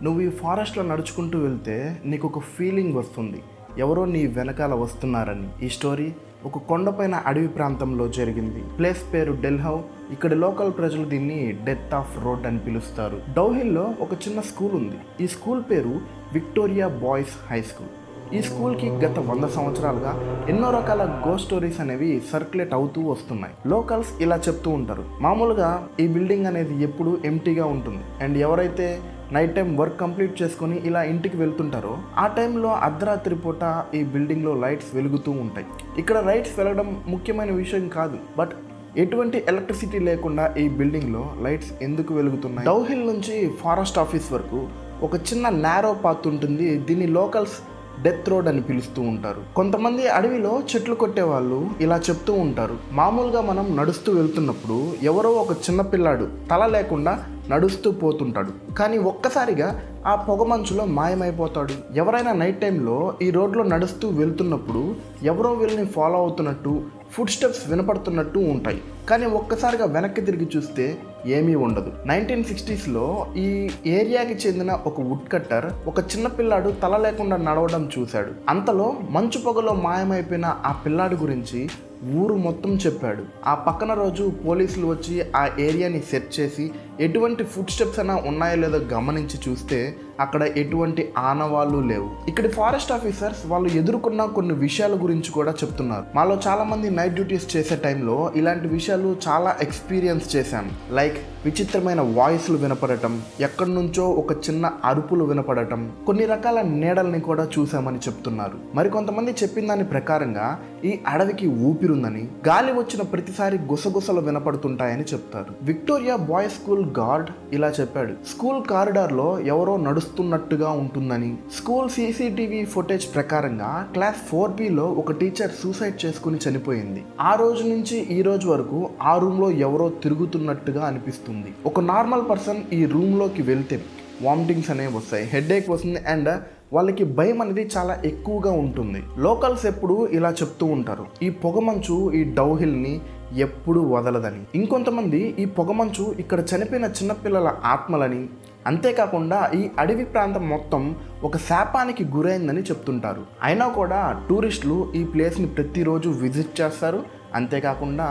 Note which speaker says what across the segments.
Speaker 1: నువ్వు ఈ ఫారెస్ట్లో నడుచుకుంటూ వెళ్తే నీకు ఒక ఫీలింగ్ వస్తుంది, ఎవరో నీ వెనకాల వస్తున్నారని. ఈ స్టోరీ ఒక కొండపైన అడవి ప్రాంతంలో జరిగింది. ప్లేస్ పేరు డెల్హౌ. ఇక్కడ లోకల్ ప్రజలు దీన్ని డెత్ ఆఫ్ రోడ్ అని పిలుస్తారు. డౌహిల్లో ఒక చిన్న స్కూల్ ఉంది. ఈ స్కూల్ పేరు విక్టోరియా బాయ్స్ హై స్కూల్. ఈ స్కూల్కి గత 100 సంవత్సరాలుగా ఎన్నో రకాల గోస్ట్ స్టోరీస్ అనేవి సర్క్యులేట్ అవుతూ వస్తున్నాయి. లోకల్స్ ఇలా చెప్తూ ఉంటారు, మామూలుగా ఈ బిల్డింగ్ అనేది ఎప్పుడు ఎంటీగా ఉంటుంది. అండ్ ఎవరైతే నైట్ టైం వర్క్ కంప్లీట్ చేసుకొని ఇలా ఇంటికి వెళ్తుంటారో ఆ టైంలో అర్ధరాత్రి పూట ఈ బిల్డింగ్లో లైట్స్ వెలుగుతూ ఉంటాయి. ఇక్కడ లైట్స్ వెలగడం ముఖ్యమైన విషయం కాదు, బట్ ఎటువంటి ఎలక్ట్రిసిటీ లేకుండా ఈ బిల్డింగ్లో లైట్స్ ఎందుకు వెలుగుతున్నాయి? డౌహిల్ నుంచి ఫారెస్ట్ ఆఫీస్ వరకు ఒక చిన్న నారో పాత్ ఉంటుంది. దీన్ని లోకల్స్ డెత్ రోడ్ అని పిలుస్తూ ఉంటారు. కొంతమంది అడవిలో చెట్లు కొట్టే వాళ్ళు ఇలా చెప్తూ ఉంటారు, మామూలుగా మనం నడుస్తూ వెళ్తున్నప్పుడు ఎవరో ఒక చిన్న పిల్లాడు తల లేకుండా నడుస్తూ పోతుంటాడు, కానీ ఒక్కసారిగా ఆ పొగ మంచులో మాయమైపోతాడు. ఎవరైనా నైట్ టైంలో ఈ రోడ్లో నడుస్తూ వెళ్తున్నప్పుడు ఎవరో వీళ్ళని ఫాలో అవుతున్నట్టు, ఫుడ్ స్టెప్స్ వినపడుతున్నట్టు ఉంటాయి, కానీ ఒక్కసారిగా వెనక్కి తిరిగి చూస్తే ఏమీ ఉండదు. 1960sలో ఈ ఏరియాకి చెందిన ఒక వుడ్ కట్టర్ ఒక చిన్న పిల్లాడు తల లేకుండా నడవడం చూశాడు. అంతలో మంచు పొగలో మాయమైపోయిన ఆ పిల్లాడి గురించి ఊరు మొత్తం చెప్పాడు. ఆ పక్కన రోజు పోలీసులు వచ్చి ఆ ఏరియాని సెర్చ్ చేసి ఎటువంటి ఫుడ్ స్టెప్స్ అయినా ఉన్నాయో లేదో గమనించి చూస్తే అక్కడ ఎటువంటి ఆనవాళ్ళు లేవు. ఇక్కడి ఫారెస్ట్ ఆఫీసర్స్ వాళ్ళు ఎదుర్కొన్న కొన్ని విషయాల గురించి కూడా చెప్తున్నారు. మాలో చాలా మంది నైట్ డ్యూటీస్ చేసే టైంలో ఇలాంటి విషయాలు చాలా ఎక్స్పీరియన్స్ చేశాం. లైక్ విచిత్రమైన వాయిస్లు వినపడటం, ఎక్కడి నుంచో ఒక చిన్న అరుపులు వినపడటం, కొన్ని రకాల నీడల్ని కూడా చూసామని చెప్తున్నారు. మరికొంతమంది చెప్పిన దాని ప్రకారంగా ఈ అడవికి ఊపిరుందని, గాలి వచ్చిన ప్రతిసారి గుసగుసలు వినపడుతుంటాయని చెప్తారు. విక్టోరియా బాయ్స్ స్కూల్ గార్డ్ ఇలా చెప్పాడు, స్కూల్ కారిడార్లో ఎవరో నడుస్తున్నట్టుగా ఉంటుందని. స్కూల్ సీసీటీవీ ఫుటేజ్ ప్రకారంగా క్లాస్ 4Bలో ఒక టీచర్ సూసైడ్ చేసుకుని చనిపోయింది. ఆ రోజు నుంచి ఈ రోజు వరకు ఆ రూమ్లో ఎవరో తిరుగుతున్నట్టుగా అనిపిస్తుంది. ఒక నార్మల్ పర్సన్ ఈ రూమ్లోకి వెళ్తే వామిటింగ్స్ అనేవి వస్తాయి, హెడేక్ వస్తుంది, అండ్ వాళ్ళకి భయం అనేది చాలా ఎక్కువగా ఉంటుంది. లోకల్స్ ఎప్పుడు ఇలా చెప్తూ ఉంటారు, ఈ పొగమంచు ఈ డౌహిల్ని ఎప్పుడూ వదలదని. ఇంకొంతమంది ఈ పొగమంచు ఇక్కడ చనిపోయిన చిన్నపిల్లల ఆత్మలని, అంతేకాకుండా ఈ అడవి ప్రాంతం మొత్తం ఒక శాపానికి గురైందని చెప్తుంటారు. అయినా కూడా టూరిస్టులు ఈ ప్లేస్ని ప్రతిరోజు విజిట్ చేస్తారు. అంతేకాకుండా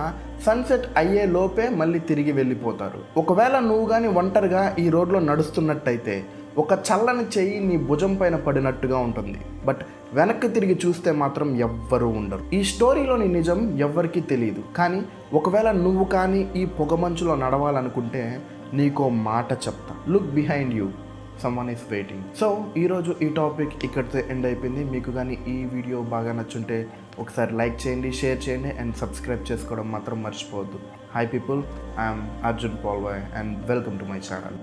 Speaker 1: సన్సెట్ అయ్యే లోపే మళ్ళీ తిరిగి వెళ్ళిపోతారు. ఒకవేళ నువ్వు కానీ ఒంటరిగా ఈ రోడ్లో నడుస్తున్నట్టయితే ఒక చల్లని చెయ్యి నీ భుజం పైన పడినట్టుగా ఉంటుంది, బట్ వెనక్కి తిరిగి చూస్తే మాత్రం ఎవ్వరూ ఉండరు. ఈ స్టోరీలోని నిజం ఎవ్వరికీ తెలియదు, కానీ ఒకవేళ నువ్వు కానీ ఈ పొగమంచులో నడవాలనుకుంటే నీకో మాట చెప్తా, look behind you, someone is waiting. So ఈరోజు ఈ టాపిక్ ఇక్కడితో ఎండ్ అయిపోయింది. మీకు కానీ ఈ వీడియో బాగా నచ్చుంటే ఒకసారి లైక్ చేయండి, షేర్ చేయండి, అండ్ సబ్స్క్రైబ్ చేసుకోవడం మాత్రం మర్చిపోవద్దు. Hi people, I'm Arjun Palvai and welcome to my channel.